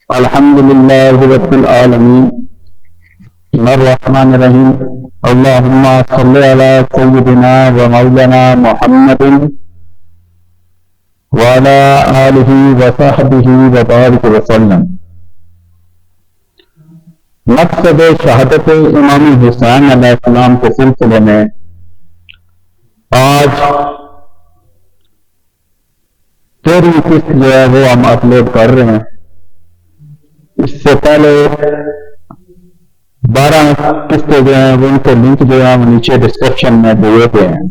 الحمدللہ رب العالمین الرحمن الرحیم اللہم صلی علی سیدنا و مولانا محمد وعلی آلہ و صحبہ و بارک وسلم۔ مقصد شہادت امام حسین علیہ السلام کے سلسلے میں آج 13ویں قسط جو ہے وہ ہم اپلوڈ کر رہے ہیں۔ اس سے پہلے 12 قسطیں جو ہیں وہ ان کے لنک جو ہیں وہ نیچے ڈسکرپشن میں دیے گئے ہیں۔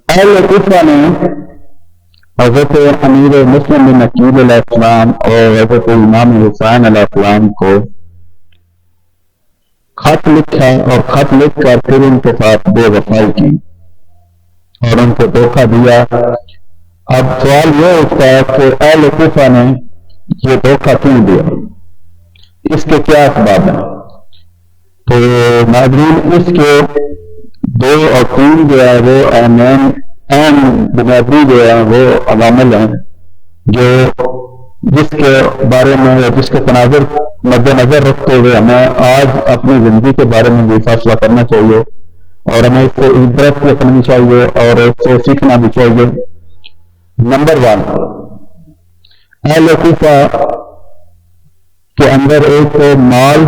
اہل کوفہ نے حضرت امیر مسلم بن عقیل علیہ السلام اور حضرت امام حسین علیہ السلام کو خط لکھا اور خط لکھ کر پھر ان کے ساتھ بے وفائی کی اور ان کو دھوکہ دیا۔ اب سوال یہ اٹھتا ہے کہ اہل کوفہ نے یہ دھوکہ کیوں دیا، اس کے کیا اسباب ہیں؟ تو ناظرین، اس کے 2 اور 3 جو ہے وہ اہم بنیادی جو ہے وہ عوامل ہیں جو جس کے بارے میں جس کے تناظر مد نظر رکھتے ہوئے ہمیں آج اپنی زندگی کے بارے میں بھی فیصلہ کرنا چاہیے اور ہمیں اس سے عبرت رکھنی چاہیے اور اس سے سیکھنا بھی چاہیے۔ نمبر 1، اہل کوفہ کے اندر ایک تو مال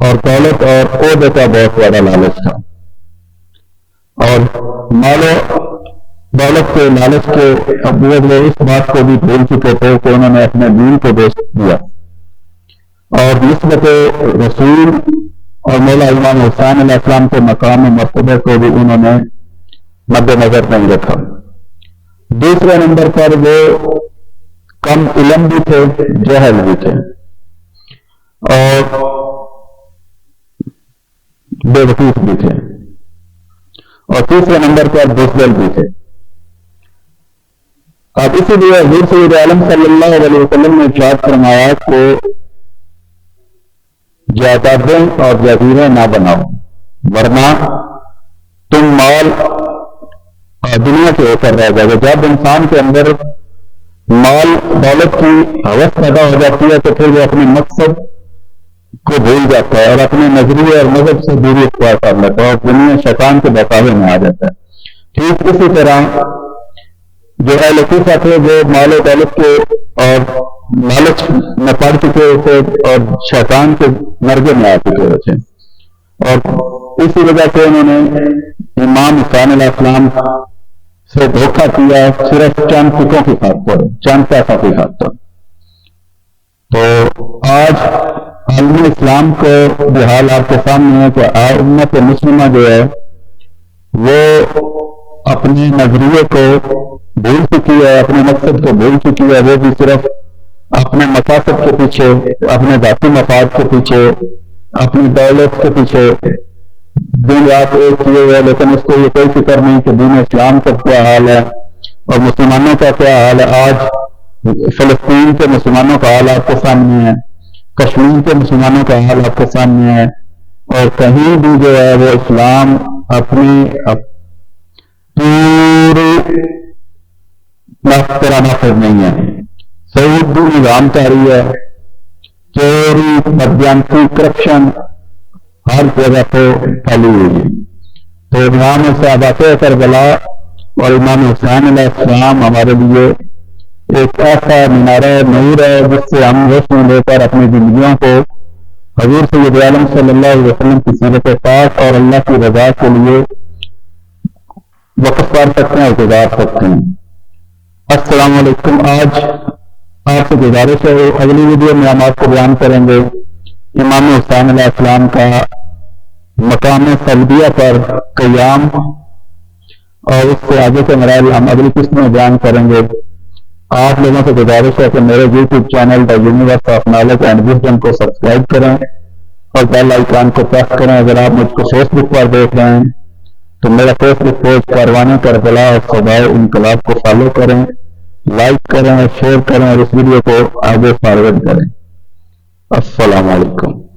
اور دولت اور عہدے کا بہت زیادہ لالچ تھا، اور مال و دولت کے لالچ کے اب وہ اس بات کو بھی بھول چکے تھے کہ انہوں نے اپنے دین کو بیچ دیا اور نسبت رسول اور مولا امام حسین علیہ السلام کے مقام و مرتبہ کو بھی انہوں نے مد نظر نہیں رکھا۔ دوسرے نمبر پر وہ کم علم بھی تھے، جہل بھی تھے اور بے وقوف بھی تھے، اور تیسرے نمبر پر بزدل بھی تھے۔ اب اسی لیے حضور سید عالم صلی اللہ علیہ وسلم نے ارشاد فرمایا کہ جائیدادیں اور جزیریں نہ بناؤ، ورنہ تم مال دنیا کے اوپر رہ جائے گا۔ جب انسان کے اندر مال دولت کی ہوس پیدا ہو جاتی ہے تو پھر وہ اپنے مقصد کو بھول جاتا ہے اور اپنے نظریے اور مذہب سے دوری اختیار کر لیتا ہے اور دنیا شیطان کے بہکاوے میں آ جاتا ہے۔ ٹھیک اسی طرح جو اہل کوفہ تھے وہ مال و دولت کے اور لالچ میں پڑ چکے تھے اور شیطان کے مرغے میں آ چکے تھے، اور اسی وجہ سے انہوں نے امام حسین علیہ السلام سے دھوکہ کیا صرف چند ٹکوں کی خاطر، چند پیسوں کی خاطر۔ تو آج عالم اسلام کو بحال آپ کے سامنے ہے کہ امت مسلمہ جو ہے وہ اپنے نظریے کو بھول چکی ہے، اپنے مقصد کو بھول چکی ہے، وہ بھی صرف اپنے مقاصد کے پیچھے، اپنے ذاتی مفاد کے پیچھے، اپنی دولت کے پیچھے دن رات ایک کیے ہوئے، لیکن اس کو یہ کوئی فکر نہیں کہ دین اسلام کا کیا حال ہے اور مسلمانوں کا کیا حال ہے۔ آج فلسطین کے مسلمانوں کا حال آپ کے سامنے ہے، کشمیر کے مسلمانوں کا حال آپ کے سامنے ہے، اور کہیں بھی جو ہے وہ اسلام اپنی پوری طرح نافذ نہیں ہے۔ سعودی نظام جاری ہے، چوری، بدزیانتی، کرپشن ہر جگہ پہ پھیلی ہوئی ہے۔ تو امام صحابہ کربلا اور امام حسین علیہ السلام ہمارے لیے ایک ایسا مینارہ نور ہے جس سے ہم روشنی لے کر اپنی زندگیوں کو حضور سید عالم صلی اللہ علیہ وسلم کی سیرت پاک اور اللہ کی رضا کے لیے وقف کر سکتے ہیں اور گزار سکتے ہیں۔ السلام علیکم۔ آج آپ سے گزارش ہے، اگلی ویڈیو میں ہم آپ کو بیان کریں گے امام حسین علیہ السلام کا مقام سلبیہ پر قیام، اور اس سے آگے کے مراحل ہم اگلی قسط میں بیان کریں گے۔ آپ لوگوں سے گزارش ہے کہ میرے YouTube channel the universe of knowledge and wisdom کو سبسکرائب کریں اور بیل آئیکن کو پریس کریں۔ اگر آپ مجھ کو فیس بک پر دیکھ رہے ہیں تو میرا فیس بک پیج کاروان کربلا اور صدائے انقلاب کو فالو کریں۔ لائک کریں، شیئر کریں اور اس ویڈیو کو آگے فارورڈ کریں۔ السلام علیکم۔